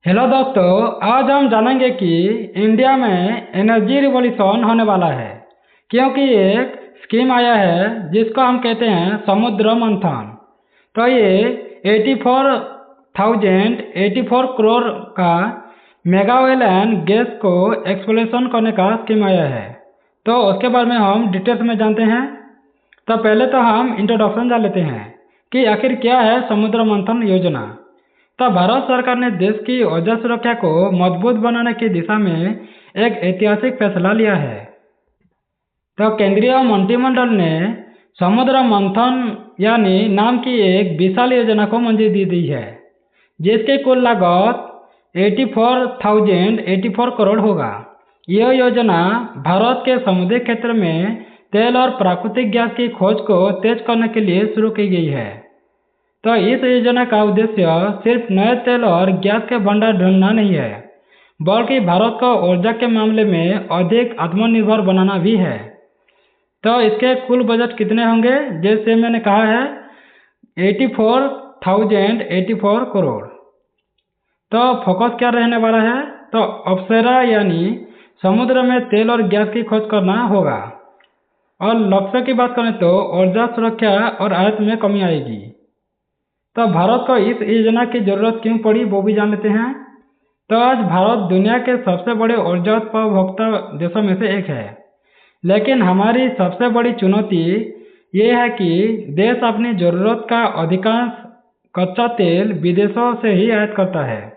Hello दोस्तों, आज हम जानेंगे कि इंडिया में एनर्जी रिवॉल्यूशन होने वाला है क्योंकि एक स्कीम आया है जिसको हम कहते हैं समुद्र मंथन। तो ये 84 करोड़ का मेगा ऑयल एंड गैस को एक्सप्लोरेशन करने का स्कीम आया है। तो उसके बारे में हम डिटेल्स में जानते हैं। तो पहले तो हम इंट्रोडक्शन जान लेते हैं कि आखिर क्या है समुद्र मंथन योजना। तो भारत सरकार ने देश की ऊर्जा सुरक्षा को मजबूत बनाने की दिशा में एक ऐतिहासिक फैसला लिया है। तो केंद्रीय मंत्रिमंडल ने समुद्र मंथन यानी नाम की एक विशाल योजना को मंजूरी दी है जिसकी कुल लागत 84 करोड़ होगा। यह योजना भारत के समुद्री क्षेत्र में तेल और प्राकृतिक गैस की खोज को तेज करने के लिए शुरू की गई है। तो इस योजना का उद्देश्य सिर्फ नए तेल और गैस के भंडार ढूंढना नहीं है, बल्कि भारत को ऊर्जा के मामले में अधिक आत्मनिर्भर बनाना भी है। तो इसके कुल बजट कितने होंगे? जैसे मैंने कहा है 84 करोड़। तो फोकस क्या रहने वाला है? तो अप्सरा यानी समुद्र में तेल और गैस की खोज करना होगा। और लक्ष्य की बात करें तो ऊर्जा सुरक्षा और आयात में कमी आएगी। तो भारत को इस योजना की जरूरत क्यों पड़ी वो भी जान लेते हैं। तो आज भारत दुनिया के सबसे बड़े ऊर्जा उपभोक्ता देशों में से एक है, लेकिन हमारी सबसे बड़ी चुनौती ये है कि देश अपनी जरूरत का अधिकांश कच्चा तेल विदेशों से ही आयात करता है।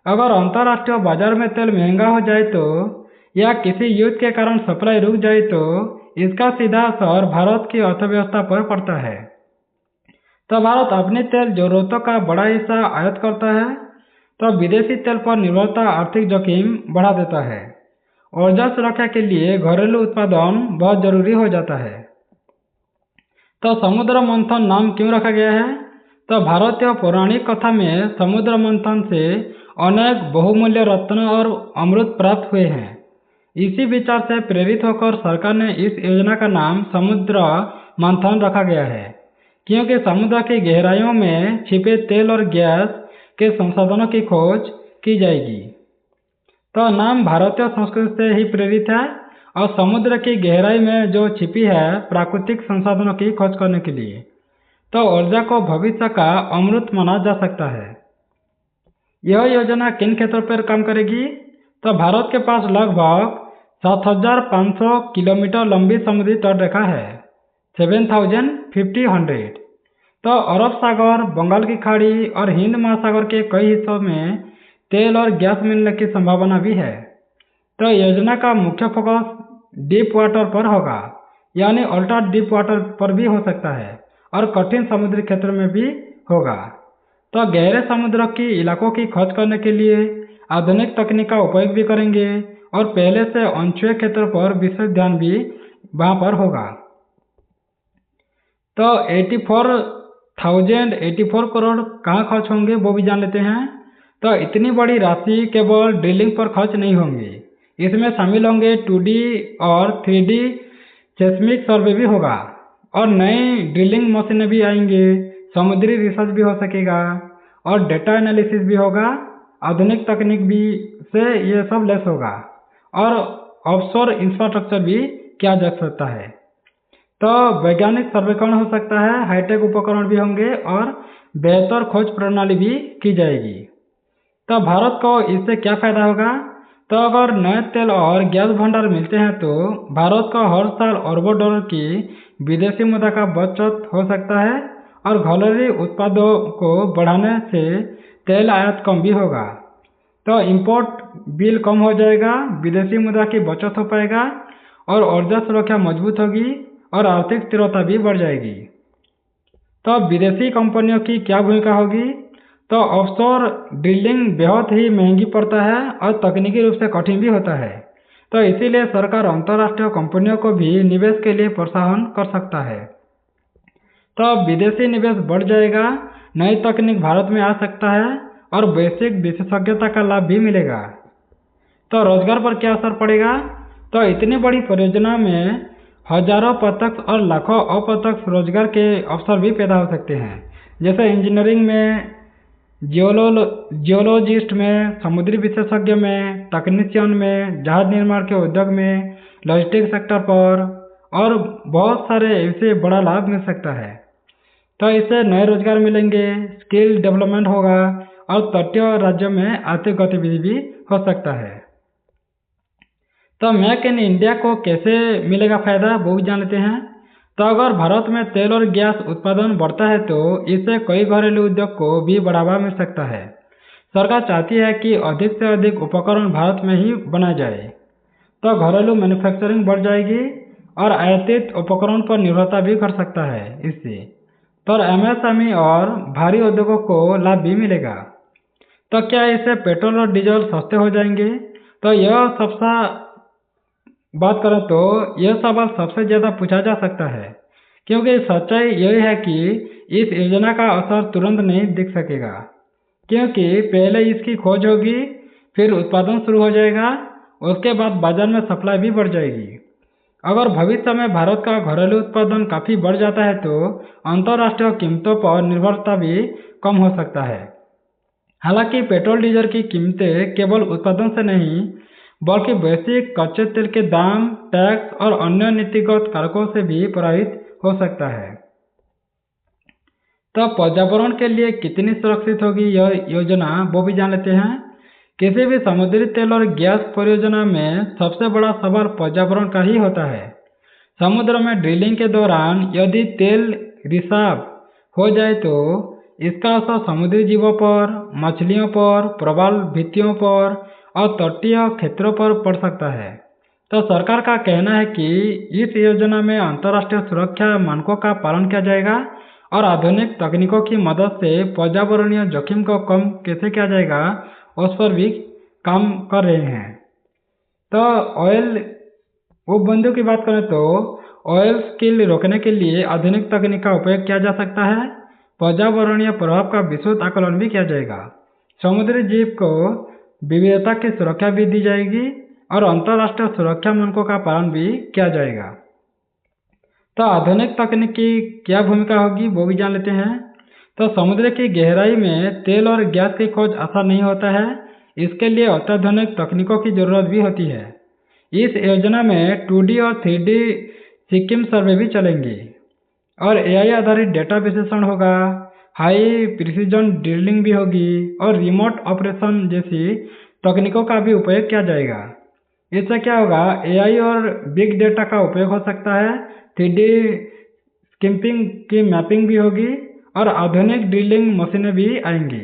अगर अंतर्राष्ट्रीय बाजार में तेल महंगा हो जाए तो या किसी युद्ध के कारण सप्लाई रुक जाए तो इसका सीधा असर भारत की अर्थव्यवस्था पर पड़ता है। तो भारत अपनी तेल जरूरतों का बड़ा हिस्सा आयात करता है, तो विदेशी तेल पर निर्भरता आर्थिक जोखिम बढ़ा देता है। ऊर्जा सुरक्षा के लिए घरेलू उत्पादन बहुत जरूरी हो जाता है। तो समुद्र मंथन नाम क्यों रखा गया है? तो भारतीय पौराणिक कथा में समुद्र मंथन से अनेक बहुमूल्य रत्न और अमृत प्राप्त हुए हैं। इसी विचार से प्रेरित होकर सरकार ने इस योजना का नाम समुद्र मंथन रखा गया है, क्योंकि समुद्र की गहराइयों में छिपे तेल और गैस के संसाधनों की खोज की जाएगी। तो नाम भारतीय संस्कृति से ही प्रेरित है और समुद्र की गहराई में जो छिपी है प्राकृतिक संसाधनों की खोज करने के लिए। तो ऊर्जा को भविष्य का अमृत माना जा सकता है। यह योजना किन क्षेत्रों पर काम करेगी? तो भारत के पास लगभग 7,500 किलोमीटर लंबी समुद्री तट रेखा है, 7,500। तो अरब सागर, बंगाल की खाड़ी और हिंद महासागर के कई हिस्सों में तेल और गैस मिलने की संभावना भी है। तो योजना का मुख्य फोकस डीप वाटर पर होगा, यानी अल्ट्रा डीप वाटर पर भी हो सकता है और कठिन समुद्री क्षेत्र में भी होगा। तो गहरे समुद्र की इलाकों की खोज करने के लिए आधुनिक तकनीक का उपयोग भी करेंगे और पहले से अनछुए क्षेत्रों पर विशेष ध्यान भी वहाँ पर होगा। तो 84 करोड़ कहाँ खर्च होंगे वो भी जान लेते हैं। तो इतनी बड़ी राशि केवल ड्रिलिंग पर खर्च नहीं होंगी, इसमें शामिल होंगे 2D और 3D सेस्मिक सर्वे भी होगा और नई ड्रिलिंग मशीनें भी आएंगे, समुद्री रिसर्च भी हो सकेगा और डेटा एनालिसिस भी होगा। आधुनिक तकनीक भी से ये सब लेस होगा और ऑफशोर इंफ्रास्ट्रक्चर भी किया जा सकता है। तो वैज्ञानिक सर्वेक्षण हो सकता है, हाईटेक उपकरण भी होंगे और बेहतर खोज प्रणाली भी की जाएगी। तो भारत को इससे क्या फायदा होगा? तो अगर नए तेल और गैस भंडार मिलते हैं तो भारत को हर साल अरबों डॉलर की विदेशी मुद्रा का बचत हो सकता है और घरेलू उत्पादों को बढ़ाने से तेल आयात कम भी होगा। तो इंपोर्ट बिल कम हो जाएगा, विदेशी मुद्रा की बचत हो पाएगा और ऊर्जा सुरक्षा मजबूत होगी और आर्थिक स्थिरता भी बढ़ जाएगी। तो विदेशी कंपनियों की क्या भूमिका होगी? तो ऑफशोर ड्रिलिंग बहुत ही महंगी पड़ता है और तकनीकी रूप से कठिन भी होता है। तो इसीलिए सरकार अंतर्राष्ट्रीय कंपनियों को भी निवेश के लिए प्रोत्साहन कर सकता है। तो विदेशी निवेश बढ़ जाएगा, नई तकनीक भारत में आ सकता है और वैश्विक विशेषज्ञता का लाभ भी मिलेगा। तो रोजगार पर क्या असर पड़ेगा? तो इतनी बड़ी परियोजना में हजारों प्रत्यक्ष और लाखों अप्रत्यक्ष रोजगार के अवसर भी पैदा हो सकते हैं, जैसे इंजीनियरिंग में जियोलॉजिस्ट में, समुद्री विशेषज्ञ में, तकनीशियन में, जहाज निर्माण के उद्योग में, लॉजिस्टिक सेक्टर पर और बहुत सारे ऐसे बड़ा लाभ मिल सकता है। तो इससे नए रोजगार मिलेंगे, स्किल डेवलपमेंट होगा और तटीय राज्यों में आर्थिक गतिविधि भी हो सकता है। तो मेक इन इंडिया को कैसे मिलेगा फायदा, वो भी जान लेते हैं। तो अगर भारत में तेल और गैस उत्पादन बढ़ता है तो इससे कई घरेलू उद्योग को भी बढ़ावा मिल सकता है। सरकार चाहती है कि अधिक से अधिक उपकरण भारत में ही बनाए जाए, तो घरेलू मैन्युफैक्चरिंग बढ़ जाएगी और आयातित उपकरण पर निर्भरता भी घट सकता है इससे। तो एमएसएमई और भारी उद्योगों को लाभ भी मिलेगा। तो क्या इससे पेट्रोल और डीजल सस्ते हो जाएंगे? तो यह सबसे बात करें तो यह सवाल सबसे ज़्यादा पूछा जा सकता है, क्योंकि सच्चाई यही है कि इस योजना का असर तुरंत नहीं दिख सकेगा, क्योंकि पहले इसकी खोज होगी, फिर उत्पादन शुरू हो जाएगा, उसके बाद बाजार में सप्लाई भी बढ़ जाएगी। अगर भविष्य में भारत का घरेलू उत्पादन काफ़ी बढ़ जाता है तो अंतर्राष्ट्रीय कीमतों पर निर्भरता भी कम हो सकता है। हालांकि पेट्रोल डीजल की कीमतें केवल उत्पादन से नहीं बल्कि वैश्विक कच्चे तेल के दाम, टैक्स और अन्य नीतिगत कारकों से भी प्रभावित हो सकता है। तो पर्यावरण के लिए कितनी सुरक्षित होगी यह योजना, वो भी जान लेते हैं। किसी भी समुद्री तेल और गैस परियोजना में सबसे बड़ा सवाल पर्यावरण का ही होता है। समुद्र में ड्रिलिंग के दौरान यदि तेल रिसाव हो जाए तो इसका असर समुद्री जीवों पर, मछलियों पर, प्रवाल भित्तियों पर और तटीय क्षेत्रों पर पड़ सकता है। तो सरकार का कहना है कि इस योजना में अंतर्राष्ट्रीय सुरक्षा मानकों का पालन किया जाएगा और आधुनिक तकनीकों की मदद से पर्यावरणीय जोखिम को कम कैसे किया जाएगा उस पर भी काम कर रहे हैं। तो ऑयल उपबंधों की बात करें तो ऑयल स्पिल रोकने के लिए आधुनिक तकनीक का उपयोग किया जा सकता है। पर्यावरणीय प्रभाव का विस्तृत आकलन भी किया जाएगा। समुद्री जीव को विविधता की सुरक्षा भी दी जाएगी और अंतर्राष्ट्रीय सुरक्षा मानकों का पालन भी किया जाएगा। तो आधुनिक तकनीक की क्या भूमिका होगी वो भी जान लेते हैं। तो समुद्र की गहराई में तेल और गैस की खोज आसान नहीं होता है, इसके लिए अत्याधुनिक तकनीकों की जरूरत भी होती है। इस योजना में 2D और 3D सिक्किम सर्वे भी चलेंगी और एआई आधारित डेटा विश्लेषण होगा, हाई प्रिसीजन ड्रिलिंग भी होगी और रिमोट ऑपरेशन जैसी तकनीकों का भी उपयोग किया जाएगा। इससे क्या होगा, एआई और बिग डेटा का उपयोग हो सकता है, 3D स्किम्पिंग की मैपिंग भी होगी और आधुनिक ड्रिलिंग मशीनें भी आएंगी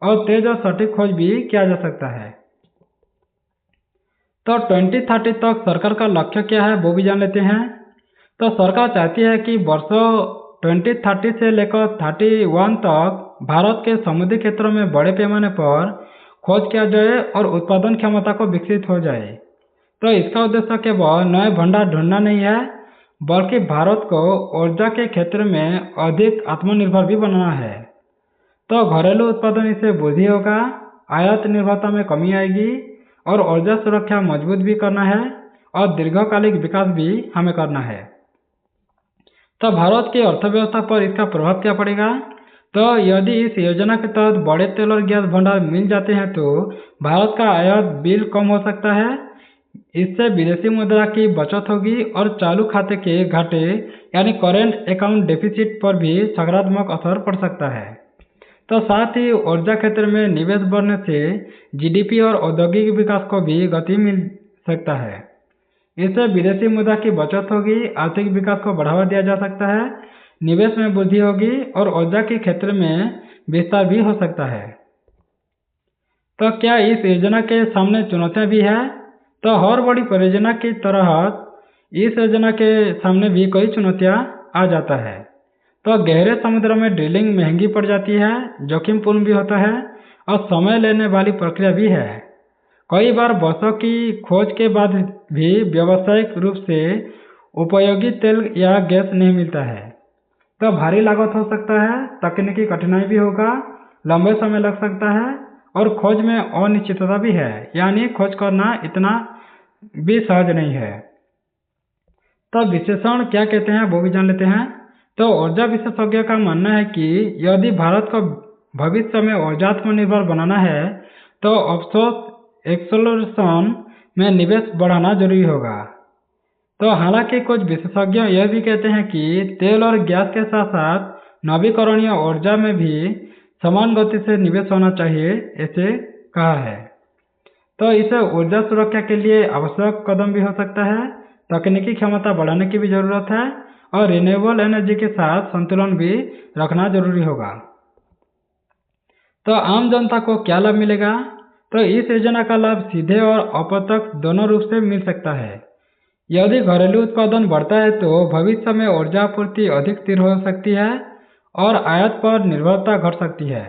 और तेज और सटीक खोज भी किया जा सकता है। तो 2030 तक सरकार का लक्ष्य क्या है वो भी जान लेते हैं। तो सरकार चाहती है कि वर्षों 2030 से लेकर 31 तक भारत के समुद्री क्षेत्रों में बड़े पैमाने पर खोज किया जाए और उत्पादन क्षमता को विकसित हो जाए। तो इसका उद्देश्य केवल नए भंडार ढूंढना नहीं है, बल्कि भारत को ऊर्जा के क्षेत्र में अधिक आत्मनिर्भर भी बनाना है। तो घरेलू उत्पादन इससे वृद्धि होगा, आयात निर्भरता में कमी आएगी और ऊर्जा सुरक्षा मजबूत भी करना है और दीर्घकालिक विकास भी हमें करना है। तो भारत की अर्थव्यवस्था पर इसका प्रभाव क्या पड़ेगा? तो यदि इस योजना के तहत बड़े तेल और गैस भंडार मिल जाते हैं तो भारत का आयात बिल कम हो सकता है। इससे विदेशी मुद्रा की बचत होगी और चालू खाते के घाटे यानी करेंट अकाउंट डेफिसिट पर भी सकारात्मक असर पड़ सकता है। तो साथ ही ऊर्जा क्षेत्र में निवेश बढ़ने से जीडीपी और औद्योगिक विकास को भी गति मिल सकता है। इससे विदेशी मुद्रा की बचत होगी, आर्थिक विकास को बढ़ावा दिया जा सकता है, निवेश में वृद्धि होगी और ऊर्जा के क्षेत्र में विस्तार भी हो सकता है। तो क्या इस योजना के सामने चुनौतियां भी है? तो हर बड़ी परियोजना की तरह इस योजना के सामने भी कई चुनौतियां आ जाता है। तो गहरे समुद्र में ड्रिलिंग महंगी पड़ जाती है, जोखिमपूर्ण भी होता है और समय लेने वाली प्रक्रिया भी है। कई बार वर्षों की खोज के बाद भी व्यावसायिक रूप से उपयोगी तेल या गैस नहीं मिलता है। तो भारी लागत हो सकता है, तकनीकी कठिनाई भी होगा, लंबे समय लग सकता है और खोज में अनिश्चितता भी है, यानी खोज करना इतना भी सहज नहीं है। तो विश्लेषण क्या कहते हैं वो भी जान लेते हैं। तो ऊर्जा विशेषज्ञों का मानना है कि यदि भारत को भविष्य में ऊर्जा आत्मनिर्भर बनाना है तो ऑफशोर एक्सप्लोरेशन में निवेश बढ़ाना जरूरी होगा। तो हालांकि कुछ विशेषज्ञ यह भी कहते हैं कि तेल और गैस के साथ साथ नवीकरणीय ऊर्जा में भी समान गति से निवेश होना चाहिए, ऐसे कहा है। तो इसे ऊर्जा सुरक्षा के लिए आवश्यक कदम भी हो सकता है। तकनीकी क्षमता बढ़ाने की भी जरूरत है और रिन्यूएबल एनर्जी के साथ संतुलन भी रखना जरूरी होगा। तो आम जनता को क्या लाभ मिलेगा? तो इस योजना का लाभ सीधे और अप्रत्यक्ष दोनों रूप से मिल सकता है। यदि घरेलू उत्पादन बढ़ता है तो भविष्य में ऊर्जा आपूर्ति अधिक स्थिर हो सकती है और आयात पर निर्भरता घट सकती है।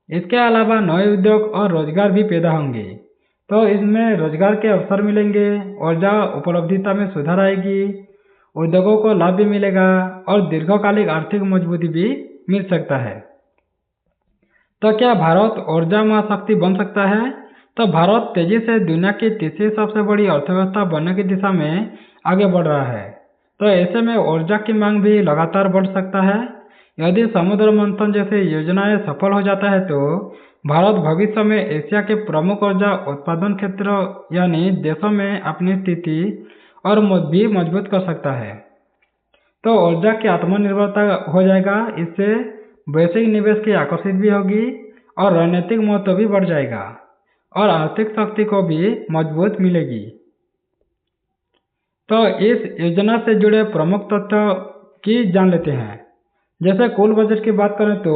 इसके अलावा नए उद्योग और रोजगार भी पैदा होंगे, तो इसमें रोजगार के अवसर मिलेंगे, ऊर्जा उपलब्धता में सुधार आएगी, उद्योगों को लाभ भी मिलेगा और दीर्घकालिक आर्थिक मजबूती भी मिल सकता है। तो क्या भारत ऊर्जा महाशक्ति बन सकता है? तो भारत तेजी से दुनिया की तीसरी सबसे बड़ी अर्थव्यवस्था बनने की दिशा में आगे बढ़ रहा है। तो ऐसे में ऊर्जा की मांग भी लगातार बढ़ सकता है। यदि समुद्र मंथन जैसे योजनाएं सफल हो जाता है तो भारत भविष्य में एशिया के प्रमुख ऊर्जा उत्पादन क्षेत्र यानी देशों में अपनी स्थिति और भी मजबूत कर सकता है। तो ऊर्जा की आत्मनिर्भरता हो जाएगा, इससे वैश्विक निवेश की आकर्षित भी होगी और रणनीतिक महत्व भी बढ़ जाएगा और आर्थिक शक्ति को भी मजबूत मिलेगी। तो इस योजना से जुड़े प्रमुख तथ्यों की जान लेते हैं। जैसे कुल बजट की बात करें तो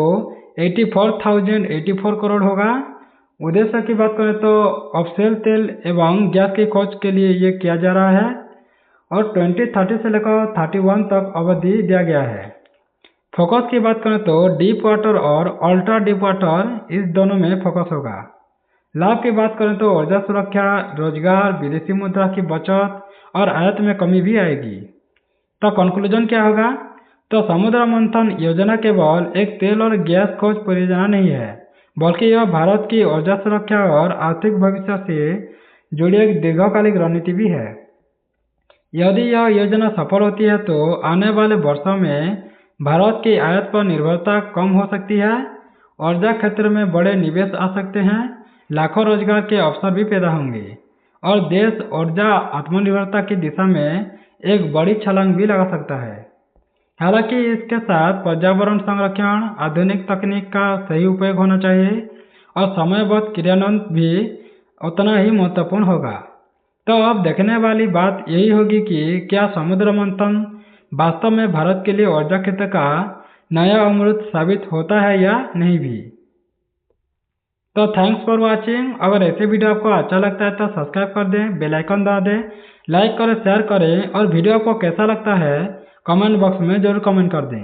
84,084 करोड़ होगा। उद्देश्य की बात करें तो ऑफशोर तेल एवं गैस की खोज के लिए ये किया जा रहा है और 2030 से लेकर 31 तक अवधि दिया गया है। फोकस की बात करें तो डीप वाटर और अल्ट्रा डीप वाटर, इस दोनों में फोकस होगा। लाभ की बात करें तो ऊर्जा सुरक्षा, रोजगार, विदेशी मुद्रा की बचत और आयात में कमी भी आएगी। तो कंक्लूजन क्या होगा? तो समुद्र मंथन योजना केवल एक तेल और गैस खोज परियोजना नहीं है, बल्कि यह भारत की ऊर्जा सुरक्षा और आर्थिक भविष्य से जुड़ी एक दीर्घकालिक रणनीति भी है। यदि यह योजना सफल होती है तो आने वाले वर्षों में भारत की आयात पर निर्भरता कम हो सकती है, ऊर्जा क्षेत्र में बड़े निवेश आ सकते हैं, लाखों रोजगार के अवसर भी पैदा होंगे और देश ऊर्जा आत्मनिर्भरता की दिशा में एक बड़ी छलांग भी लगा सकता है। हालांकि इसके साथ पर्यावरण संरक्षण, आधुनिक तकनीक का सही उपयोग होना चाहिए और समयबद्ध क्रियान्वयन भी उतना ही महत्वपूर्ण होगा। तो अब देखने वाली बात यही होगी कि क्या समुद्र मंथन वास्तव में भारत के लिए ऊर्जा क्षेत्र का नया अमृत साबित होता है या नहीं भी। तो थैंक्स फॉर वॉचिंग। अगर ऐसे वीडियो आपको अच्छा लगता है तो सब्सक्राइब कर दें, बेल आइकन दबा दें, लाइक करें, शेयर करें और वीडियो आपको कैसा लगता है कमेंट बॉक्स में जरूर कमेंट कर दें।